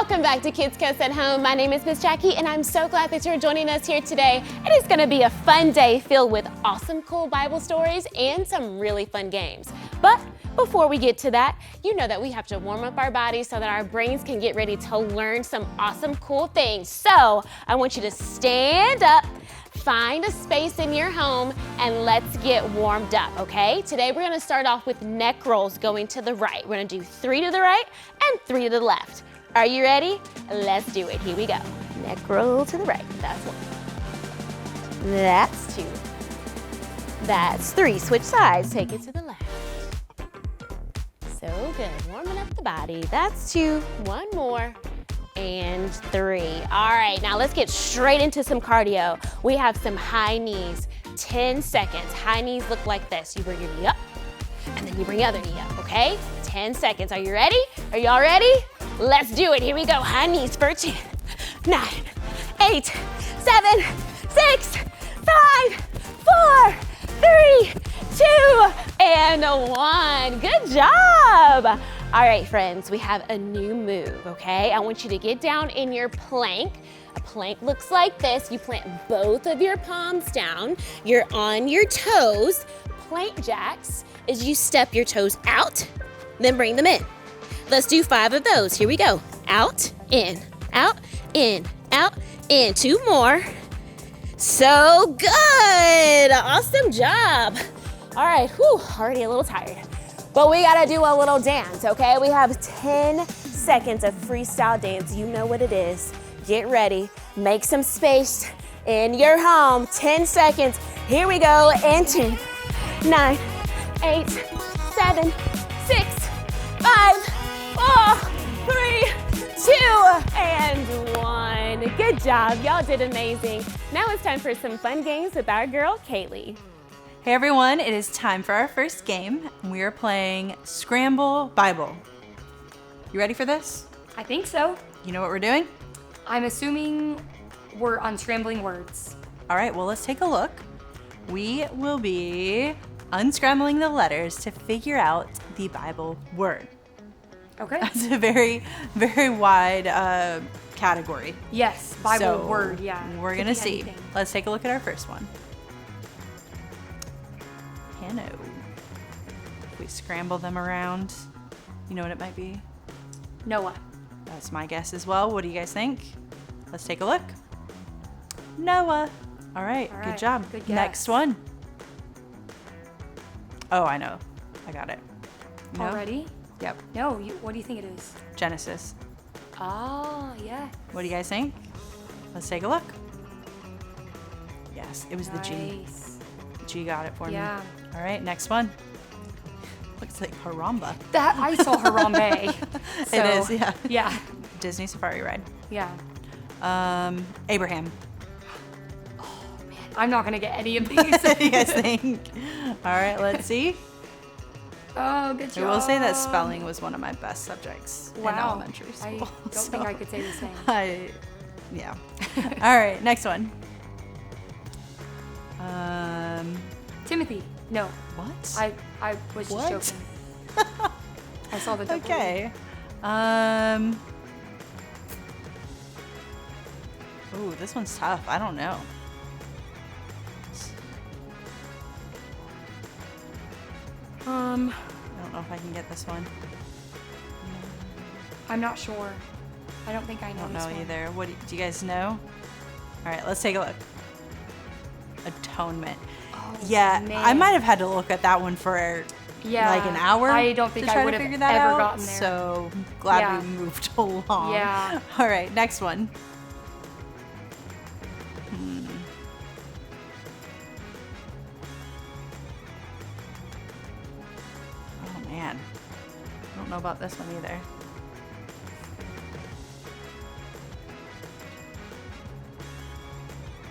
Welcome back to Kidscoast at Home. My name is Miss Jackie, and I'm so glad that you're joining us here today. It is going to be a fun day filled with awesome, cool Bible stories and some really fun games. But before we get to that, you know that we have to warm up our bodies so that our brains can get ready to learn some awesome, cool things. So I want you to stand up, find a space in your home, and let's get warmed up, okay? Today we're gonna start off with neck rolls going to the right. We're gonna do 3 to the right and 3 to the left. Are you ready? Let's do it. Here we go. Neck roll to the right. That's 1. That's 2. That's 3. Switch sides. Take it to the left. So good. Warming up the body. That's 2. 1 more. And 3. All right, now let's get straight into some cardio. We have some high knees. 10 seconds. High knees look like this. You bring your knee up, and then you bring your other knee up, okay? 10 seconds. Are you ready? Are y'all ready? Let's do it. Here we go. High knees for 10, 9, 8, 7, 6, 5, 4, 3, 2, and 1. Good job. All right, friends, we have a new move, okay? I want you to get down in your plank. A plank looks like this. You plant both of your palms down. You're on your toes. Plank jacks is you step your toes out, then bring them in. Let's do 5 of those. Here we go. Out, in, out, in, out, in. 2 more. So good. Awesome job. All right, already a little tired. But we gotta do a little dance, okay? We have 10 seconds of freestyle dance. You know what it is. Get ready. Make some space in your home. 10 seconds. Here we go. And 10, 9, 8, 7, 6, 5, 4, 3, 2, and 1. Good job. Y'all did amazing. Now it's time for some fun games with our girl, Kaylee. Hey everyone, it is time for our first game. We are playing Scramble Bible. You ready for this? I think so. You know what we're doing? I'm assuming we're unscrambling words. All right, well, let's take a look. We will be unscrambling the letters to figure out the Bible word. Okay. That's a very, very wide category. Yes, Bible So word, yeah. We're Could gonna be see. anything. Let's take a look at our first one. Hanno. If we scramble them around, you know what it might be? Noah. That's my guess as well. What do you guys think? Let's take a look. Noah. All right, All good right, job. good guess. Next one. Oh, I know. I got it. You know? Already? Yep. No, what do you think it is? Genesis. Oh, yeah. What do you guys think? Let's take a look. Yes, it was the G. Nice. G got it for Yeah. me. All right, next one. Looks like Haramba. That, I saw Harambe. So, It is, yeah. Yeah. Disney Safari Ride. Yeah. Abraham. I'm not going to get any of these. What do you guys think? All right, let's see. Oh, good I job. will say that spelling was one of my best subjects in Wow. elementary I school. don't think I could say the same. Yeah. All right, next one. Timothy. No. What? I was just What? joking. I saw the double. Okay. Ooh, this one's tough. I don't know. I don't know if I can get this one. I'm not sure. I don't think I know I don't this know one. either. What do you guys know? All right, let's take a look. Atonement. Oh, Yeah, man. I might have had to look at that one for Yeah, like an hour. I don't think to I try would to have figure that ever out. gotten there. So glad Yeah. we moved along. Yeah. All right, next one. Oh man, I don't know about this one either.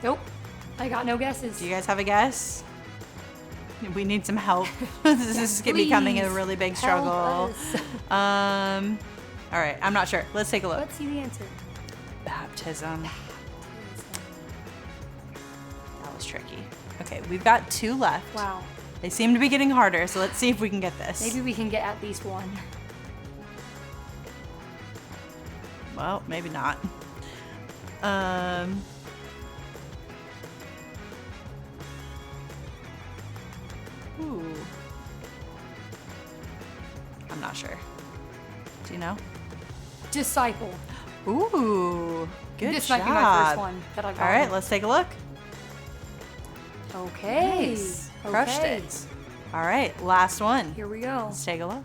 Nope. I got no guesses. Do you guys have a guess? We need some help. This is becoming a please really big help struggle. us. All right, I'm not sure. Let's take a look. Let's see the answer. Baptism. That was tricky. Okay, we've got 2 left. Wow. They seem to be getting harder, so let's see if we can get this. Maybe we can get at least one. Well, maybe not. Ooh. I'm not sure. Do you know? Disciple. Ooh, good This job. might be my first one that I got. All right, let's take a look. Okay. Nice. Crushed Okay. it. All right, last one. Here we go. Let's take a look.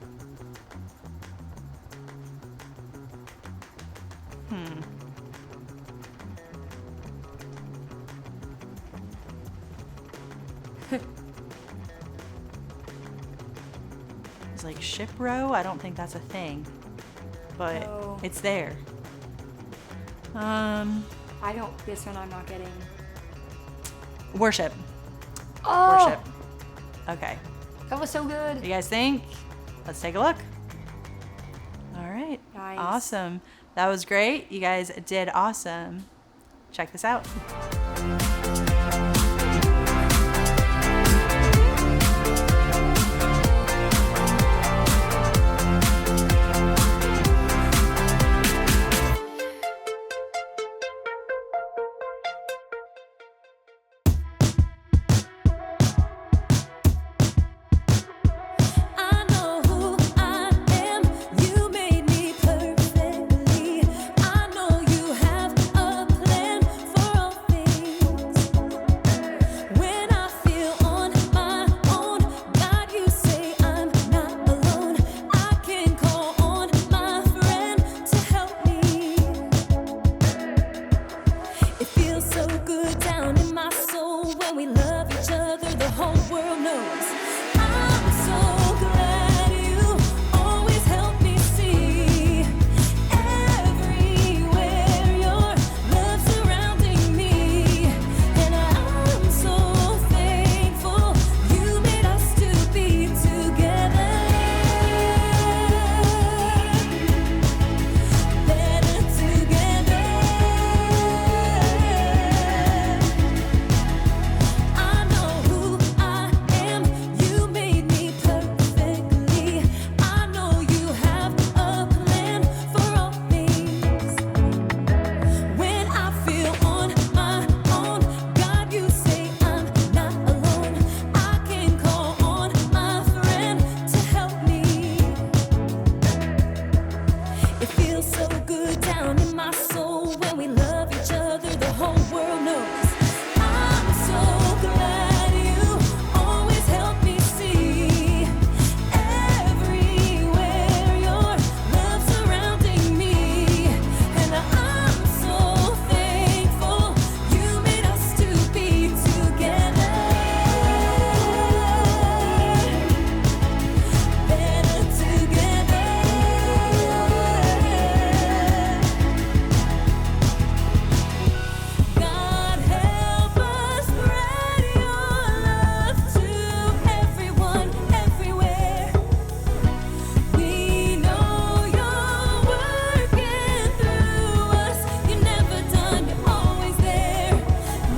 It's like ship row. I don't think that's a thing, but Oh. it's there. I don't. This one I'm not getting. Worship. Oh, Worship. Okay. that was so What good. do you guys think? Let's take a look. All right. Nice. Awesome. That was great. You guys did awesome. Check this out. I know who I am. You made me perfectly. I know you have a plan for all things. When I feel on my own, God, you say I'm not alone. I can call on my friend to help me. It feels so good down in my soul when we love each other. The whole world knows. I'm so glad you always help me see everywhere your love surrounding me, and I'm so thankful you made us to be together, better together. I know who I am. You made me perfectly. I know you have a plan for all things. When I feel on my own, God, you say I'm not alone. I can call on my friend to help me. It feels so good down in my soul when we love each other. The whole world knows. I'm so glad you always help me see everywhere your love surrounding me, and I'm so thankful you made us to be together, better together. God help us spread your love to everyone, everywhere. We know you're working through us. You're never done, you're always there.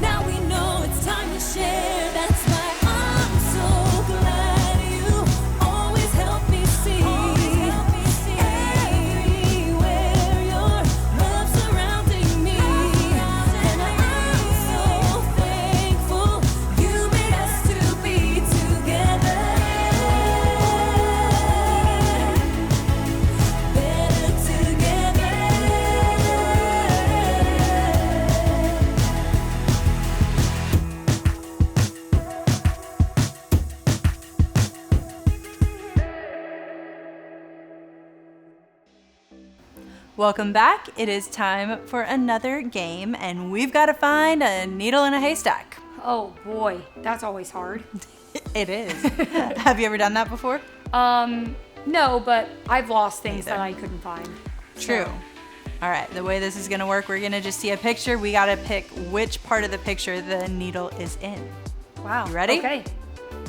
Now we know it's time to share. That's why I'm so glad you always help me see everywhere your love surrounding me, and I'm so thankful you made us to be together, better together. Welcome back. It is time for another game, and we've got to find a needle in a haystack. Oh boy, that's always hard. It is. Have you ever done that before? No, but I've lost things Neither. that I couldn't find. True. So, All right, the way this is going to work, we're going to just see a picture. We got to pick which part of the picture the needle is in. wow. You ready? Okay.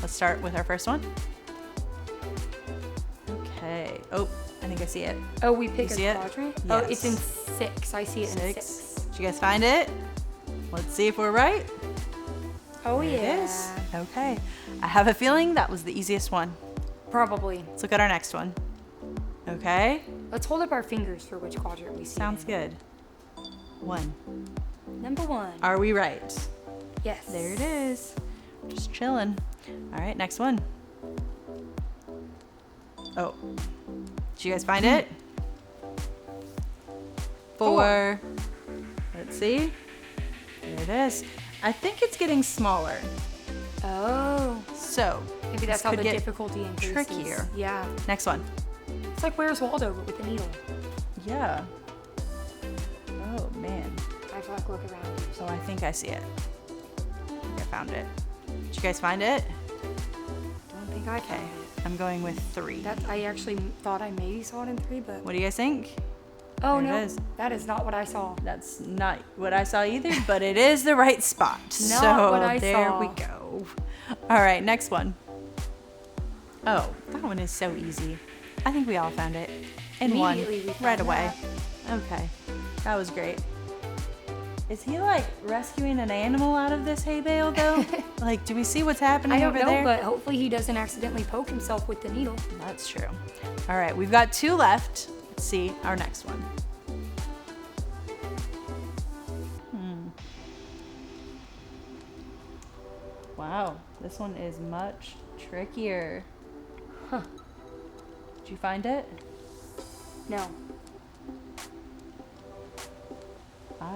Let's start with our first one. Okay. Oh, I think I see it. Oh, we pick You a see it? quadrant? Oh, it's in Yes. 6. I see it in 6. 6. Did you guys find it? Let's see if we're right. Oh, There it yeah. is. Okay. I have a feeling that was the easiest one. Probably. Let's look at our next one. Okay. Let's hold up our fingers for which quadrant we see. Sounds it good. 1. in. Number 1. Are we right? Yes. There it is. Just chilling. All right, next one. Oh. Did you guys find it? 4. Let's see. There it is. I think it's getting smaller. Oh. So, Maybe that's this how could the get difficulty increases. trickier. Yeah. Next one. It's like Where's Waldo, but with a needle. Yeah. Oh, man. I have to like look around. Oh, I think I see it. I think I found it. Did you guys find it? Don't think I Okay. can. I'm going with 3. That I actually thought I maybe saw it in 3, but What do you guys think? oh there it no, is. that is not what I saw. That's not what I saw either, but it is the right spot. Not so what I there saw. we go. All right, next one. Oh, that one is so easy. I think we all found it in one Immediately we right found away. Okay, that was great. Is he like rescuing an animal out of this hay bale though? Like, do we see what's happening I don't over know, there? but hopefully he doesn't accidentally poke himself with the needle. That's true. All right, we've got 2 left. Let's see our next one. Wow, this one is much trickier. Huh. Did you find it? No. I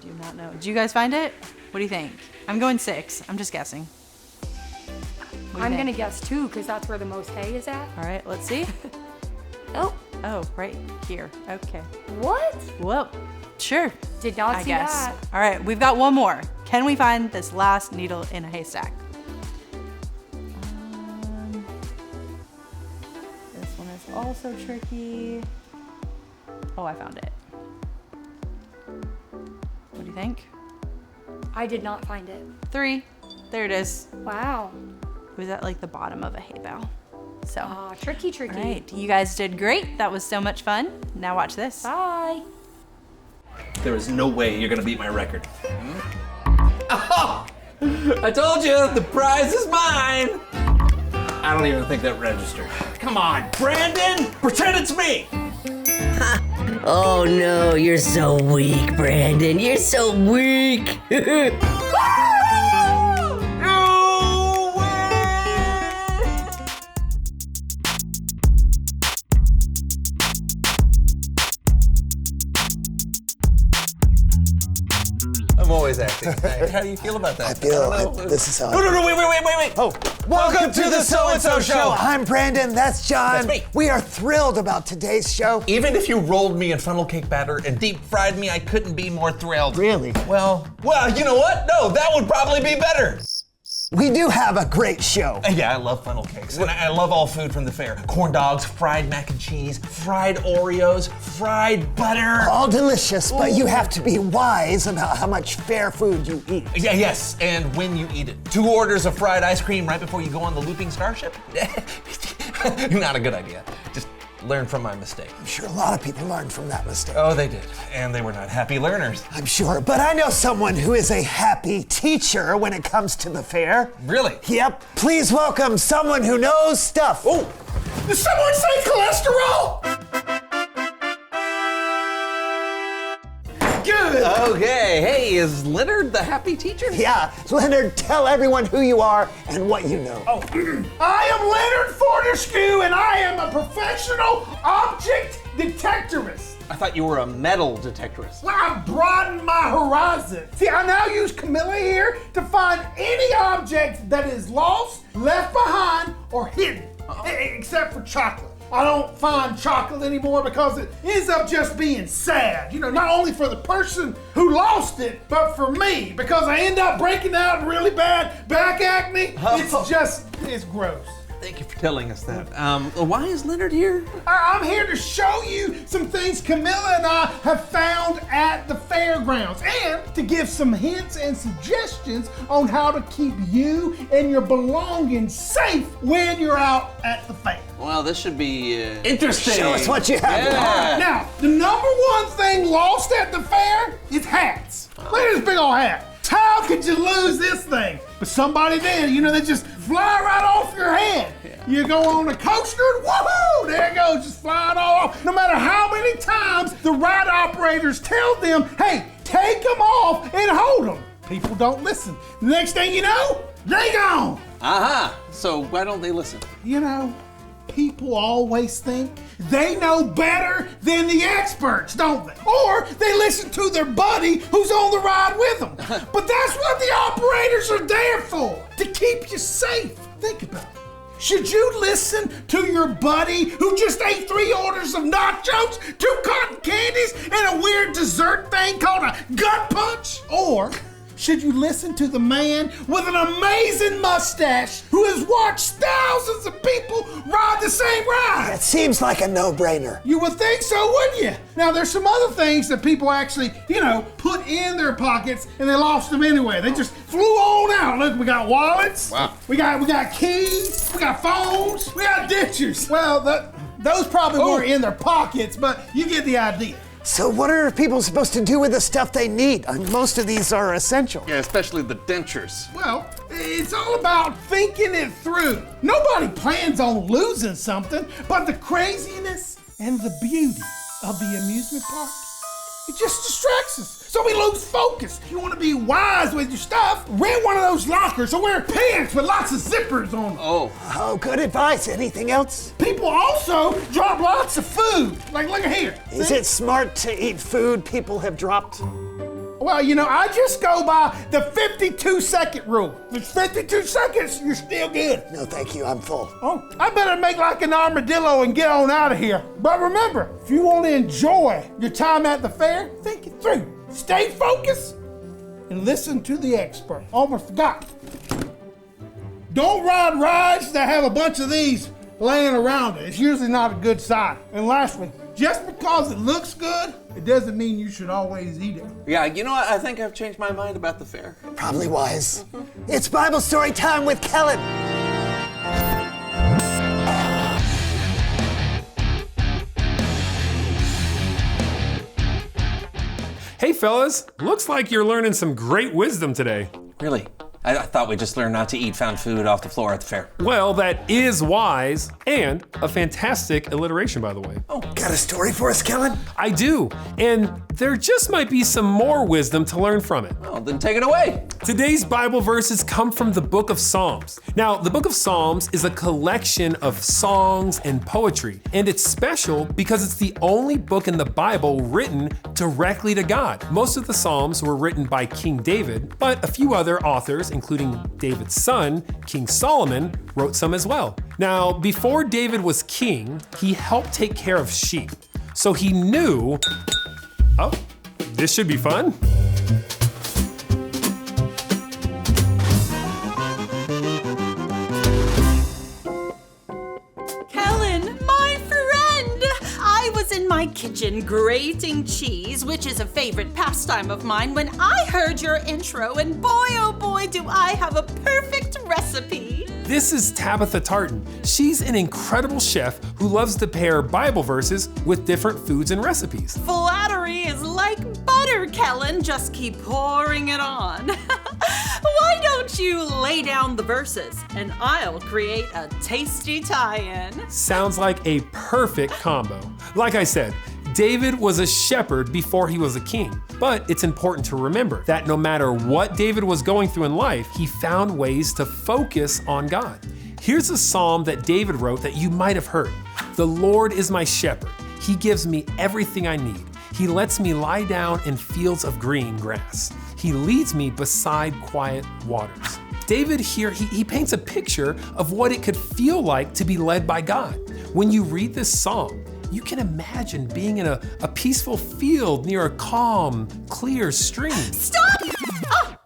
do not know. Did you guys find it? What do you think? I'm going 6. I'm just guessing. What do you I'm think? gonna guess 2 because that's where the most hay is at. All right, let's see. Oh, Oh, right here. Okay. what? Well, sure. Did not I see guess. that. All right, we've got one more. Can we find this last needle in a haystack? This one is also tricky. Oh, I found it. What do you think? I did not find it. 3. There it is. Wow. It was at like the bottom of a hay bale. So, all Ah, tricky. right, you guys did great. That was so much fun. Now watch this. Bye. There is no way you're gonna beat my record. Oh! I told you, the prize is mine! I don't even think that registered. Come on, Brandon! Pretend it's me! Oh no, you're so weak, Brandon. You're so weak. No way! I'm always acting. How do you feel about that? This is how No, wait. Oh, welcome to the So-and-So Show. I'm Brandon, that's John. That's me. We are thrilled about today's show. Even if you rolled me in funnel cake batter and deep fried me, I couldn't be more thrilled. Really? Well, you know what? No, that would probably be better. We do have a great show. Yeah, I love funnel cakes. And I love all food from the fair. Corn dogs, fried mac and cheese, fried Oreos, fried butter. All delicious, but you have to be wise about how much fair food you eat. Yeah, yes, and when you eat it. 2 orders of fried ice cream right before you go on the looping starship? Not a good idea. Just learn from my mistake. I'm sure a lot of people learned from that mistake. Oh, they did. And they were not happy learners. I'm sure, but I know someone who is a happy teacher when it comes to the fair. Really? Yep, please welcome someone who knows stuff. Oh, did someone say cholesterol? Good. Okay, hey, is Leonard the happy teacher? Yeah, Leonard, tell everyone who you are and what you know. Oh, I am Leonard Fortescue, and I am a professional object detectorist. I thought you were a metal detectorist. Well, I've broadened my horizon. See, I now use Camilla here to find any object that is lost, left behind, or hidden, except for chocolate. I don't find chocolate anymore because it ends up just being sad. You know, not only for the person who lost it, but for me, because I end up breaking out in really bad back acne. It's gross. Thank you for telling us that. Why is Leonard here? I'm here to show you some things Camilla and I have found at the fairgrounds and to give some hints and suggestions on how to keep you and your belongings safe when you're out at the fair. Well, this should be interesting. Show us what you have. Yeah. Now, the number one thing lost at the fair is hats. Look at this big old hat. Child how could you lose this thing? But somebody did. You know, they just fly right off your head. You go on a coaster, and woohoo! There it goes, just flying all off. No matter how many times the ride operators tell them, hey, take them off and hold them. People don't listen. The next thing you know, they gone. So why don't they listen? You know, people always think they know better than the experts, don't they? Or they listen to their buddy who's on the ride with them. But that's what the operators are there for, to keep you safe. Think about it. Should you listen to your buddy who just ate 3 orders of nachos, 2 cotton candies, and a weird dessert thing called a gut punch? Or should you listen to the man with an amazing mustache who has watched thousands of people ride the same ride? It seems like a no-brainer. You would think so, wouldn't you? Now, there's some other things that people actually, put in their pockets and they lost them anyway. They just flew on out. Look, we got wallets. Wow. We got keys. We got phones. We got ditchers. Well, those probably weren't in their pockets, but you get the idea. So what are people supposed to do with the stuff they need? Most of these are essential. Yeah, especially the dentures. Well, it's all about thinking it through. Nobody plans on losing something, but the craziness and the beauty of the amusement park, it just distracts us. So we lose focus. You want to be wise with your stuff, rent one of those lockers or wear pants with lots of zippers on them. Oh, good advice. Anything else? People also drop lots of food. Like, look at here. Is it smart to eat food people have dropped? Well, I just go by the 52-second rule. If it's 52 seconds, you're still good. No, thank you. I'm full. Oh, I better make like an armadillo and get on out of here. But remember, if you want to enjoy your time at the fair, think it through. Stay focused and listen to the expert. Almost forgot. Don't ride rides that have a bunch of these laying around it. It's usually not a good sign. And lastly, just because it looks good, it doesn't mean you should always eat it. Yeah, what? I think I've changed my mind about the fair. Probably wise. It's Bible story time with Kellen. Hey fellas, looks like you're learning some great wisdom today. Really? I thought we just learned not to eat found food off the floor at the fair. Well, that is wise and a fantastic alliteration, by the way. Oh, got a story for us, Kellen? I do, and there just might be some more wisdom to learn from it. Well, then take it away. Today's Bible verses come from the book of Psalms. Now, the book of Psalms is a collection of songs and poetry, and it's special because it's the only book in the Bible written directly to God. Most of the Psalms were written by King David, but a few other authors, including David's son, King Solomon, wrote some as well. Now, before David was king, he helped take care of sheep. So he knew, oh, this should be fun. Kellen, my friend! I was in my kitchen grating cheese, which is a favorite pastime of mine, when I heard your intro, and boy, oh boy, do I have a perfect recipe. This is Tabitha Tartan. She's an incredible chef who loves to pair Bible verses with different foods and recipes. Flattery is like butter, Kellen. Just keep pouring it on. Why don't you lay down the verses and I'll create a tasty tie-in? Sounds like a perfect combo. Like I said, David was a shepherd before he was a king. But it's important to remember that no matter what David was going through in life, he found ways to focus on God. Here's a psalm that David wrote that you might have heard. The Lord is my shepherd. He gives me everything I need. He lets me lie down in fields of green grass. He leads me beside quiet waters. David here, he paints a picture of what it could feel like to be led by God. When you read this psalm, you can imagine being in a peaceful field near a calm, clear stream. Stop! Ah!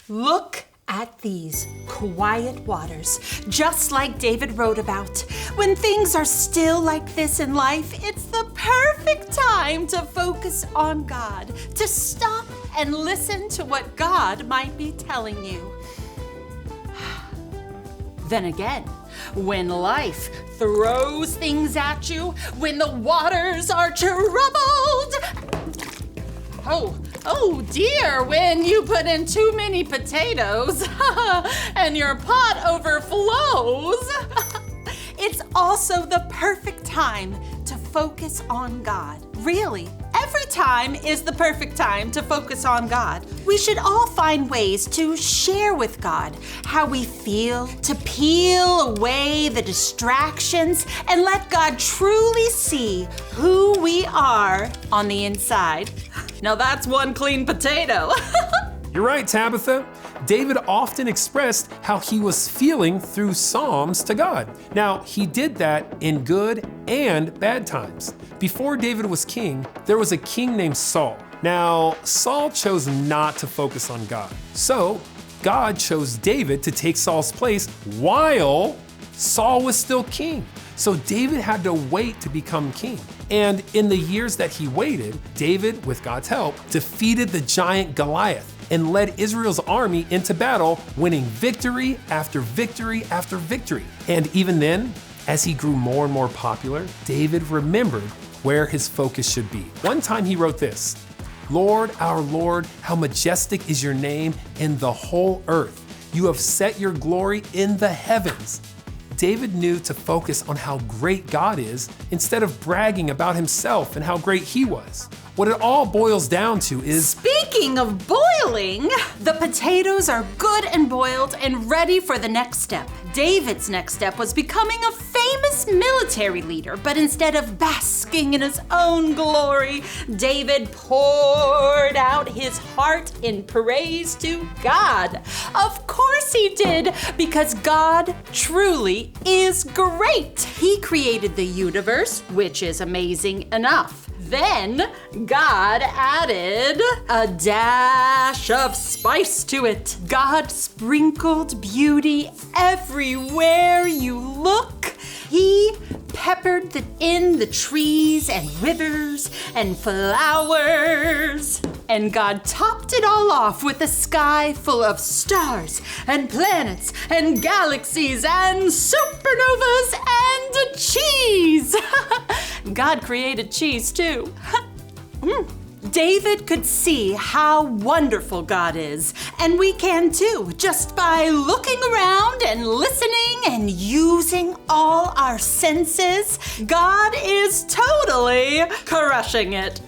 Look at these quiet waters, just like David wrote about. When things are still like this in life, it's the perfect time to focus on God, to stop and listen to what God might be telling you. Then again, when life throws things at you, when the waters are troubled, Oh dear, when you put in too many potatoes and your pot overflows. It's also the perfect time to focus on God. Really, every time is the perfect time to focus on God. We should all find ways to share with God how we feel, to peel away the distractions and let God truly see who we are on the inside. Now that's one clean potato. You're right, Tabitha. David often expressed how he was feeling through Psalms to God. Now, he did that in good and bad times. Before David was king, there was a king named Saul. Now, Saul chose not to focus on God. So, God chose David to take Saul's place while Saul was still king. So David had to wait to become king. And in the years that he waited, David, with God's help, defeated the giant Goliath and led Israel's army into battle, winning victory after victory after victory. And even then, as he grew more and more popular, David remembered where his focus should be. One time he wrote this, "Lord, our Lord, how majestic is your name in the whole earth. You have set your glory in the heavens." David knew to focus on how great God is instead of bragging about himself and how great he was. What it all boils down to is... Speaking of boiling, the potatoes are good and boiled and ready for the next step. David's next step was becoming a famous military leader, but instead of basking in his own glory, David poured out his heart in praise to God. Of course he did, because God truly is great. He created the universe, which is amazing enough. Then God added a dash of spice to it. God sprinkled beauty everywhere you look. He peppered in the trees and rivers and flowers. And God topped it all off with a sky full of stars and planets and galaxies and supernovas and cheese. God created cheese too. David could see how wonderful God is, and we can too, just by looking around and listening and using all our senses. God is totally crushing it.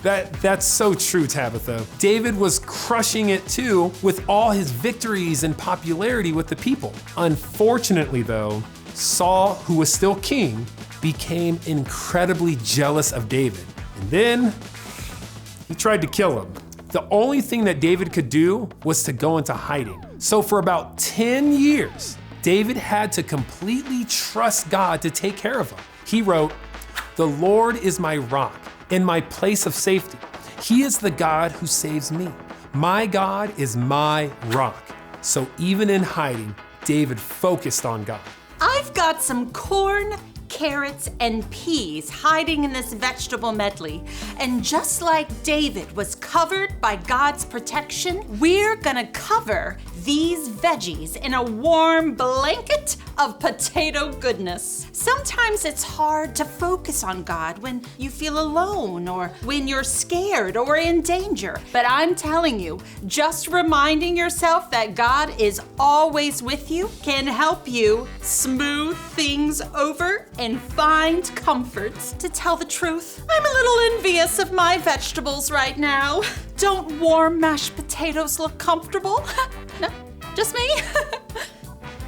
That's so true, Tabitha. David was crushing it too with all his victories and popularity with the people. Unfortunately though, Saul, who was still king, became incredibly jealous of David. And then he tried to kill him. The only thing that David could do was to go into hiding. So for about 10 years, David had to completely trust God to take care of him. He wrote, "The Lord is my rock and my place of safety. He is the God who saves me. My God is my rock." So even in hiding, David focused on God. I've got some corn, carrots, and peas hiding in this vegetable medley. And just like David was covered by God's protection, we're gonna cover these veggies in a warm blanket of potato goodness. Sometimes it's hard to focus on God when you feel alone or when you're scared or in danger. But I'm telling you, just reminding yourself that God is always with you can help you smooth things over and find comfort. To tell the truth, I'm a little envious of my vegetables right now. Don't warm mashed potatoes look comfortable? No, just me?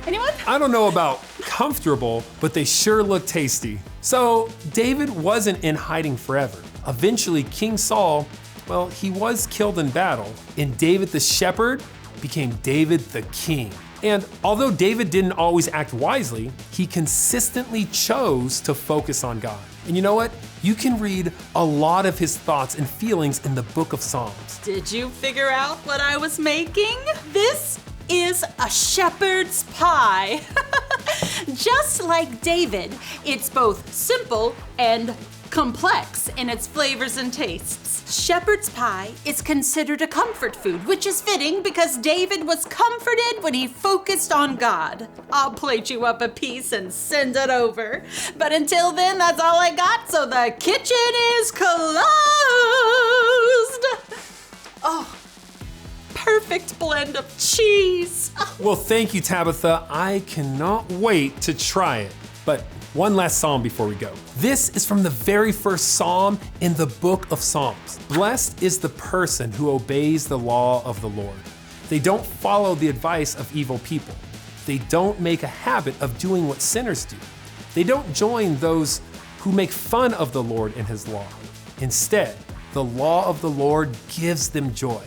Anyone? I don't know about comfortable, but they sure look tasty. So David wasn't in hiding forever. Eventually, King Saul, well, he was killed in battle, and David the shepherd became David the king. And although David didn't always act wisely, he consistently chose to focus on God. And you know what? You can read a lot of his thoughts and feelings in the book of Psalms. Did you figure out what I was making? This is a shepherd's pie. Just like David, it's both simple and complex in its flavors and tastes. Shepherd's pie is considered a comfort food, which is fitting because David was comforted when he focused on God. I'll plate you up a piece and send it over. But until then, that's all I got, so the kitchen is closed. Oh, perfect blend of cheese. Well, thank you, Tabitha. I cannot wait to try it. But one last psalm before we go. This is from the very first psalm in the book of Psalms. Blessed is the person who obeys the law of the Lord. They don't follow the advice of evil people. They don't make a habit of doing what sinners do. They don't join those who make fun of the Lord and his law. Instead, the law of the Lord gives them joy.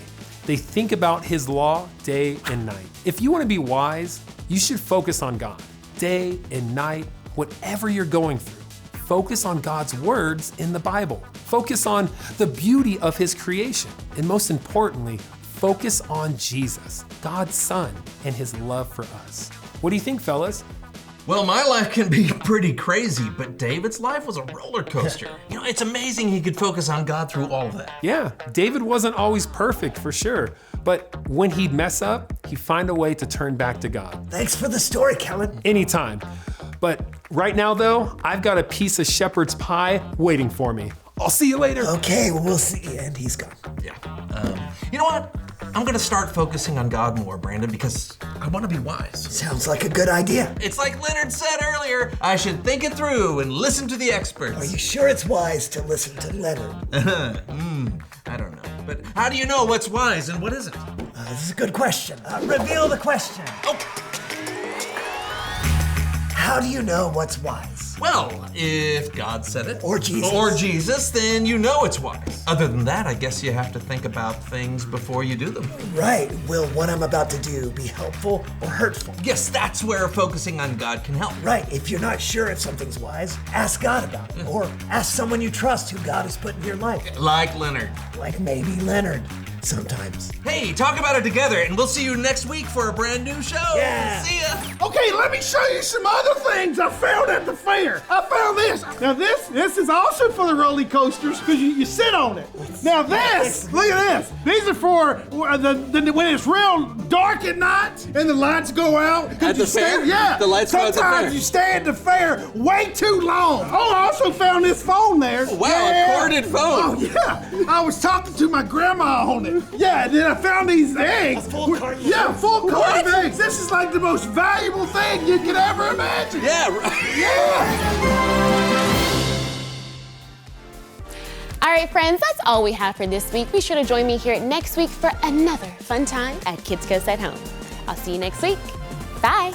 They think about his law day and night. If you want to be wise, you should focus on God. Day and night, whatever you're going through, focus on God's words in the Bible. Focus on the beauty of his creation. And most importantly, focus on Jesus, God's Son, and his love for us. What do you think, fellas? Well, my life can be pretty crazy, but David's life was a roller coaster. You know, it's amazing he could focus on God through all of that. Yeah, David wasn't always perfect for sure, but when he'd mess up, he'd find a way to turn back to God. Thanks for the story, Kellen. Anytime. But right now though, I've got a piece of shepherd's pie waiting for me. I'll see you later. Okay, well, we'll see. And he's gone. Yeah. You know what? I'm gonna start focusing on God more, Brandon, because I wanna be wise. Sounds like a good idea. It's like Leonard said earlier, I should think it through and listen to the experts. Are you sure it's wise to listen to Leonard? I don't know. But how do you know what's wise and what isn't? This is a good question. Reveal the question. Oh. How do you know what's wise? Well, if God said it. Or Jesus. Or Jesus, then you know it's wise. Other than that, I guess you have to think about things before you do them. Right. Will what I'm about to do be helpful or hurtful? Yes, that's where focusing on God can help. Right. If you're not sure if something's wise, ask God about it. Or ask someone you trust who God has put in your life. Like Leonard. Like maybe Leonard. Sometimes. Hey, talk about it together, and we'll see you next week for a brand new show. Yeah. See ya. Okay, let me show you some other things I found at the fair. I found this. Now this is also for the roller coasters because you sit on it. Now this, look at this. These are for when it's real dark at night and the lights go out. At the fair? Yeah. The lights go at the fair. Sometimes you stay at the fair way too long. Oh, I also found this phone there. Wow, a corded phone. Oh, yeah. I was talking to my grandma on it. Yeah, and then I found these eggs. full carton of Yeah, eggs. full carton of eggs. This is like the most valuable thing you could ever imagine. Yeah, right. Yeah. All right, friends, that's all we have for this week. Be sure to join me here next week for another fun time at Kidscoast at Home. I'll see you next week. Bye.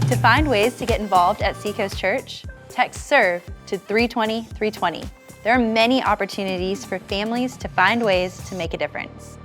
To find ways to get involved at Seacoast Church, text SERVE to 320 320. There are many opportunities for families to find ways to make a difference.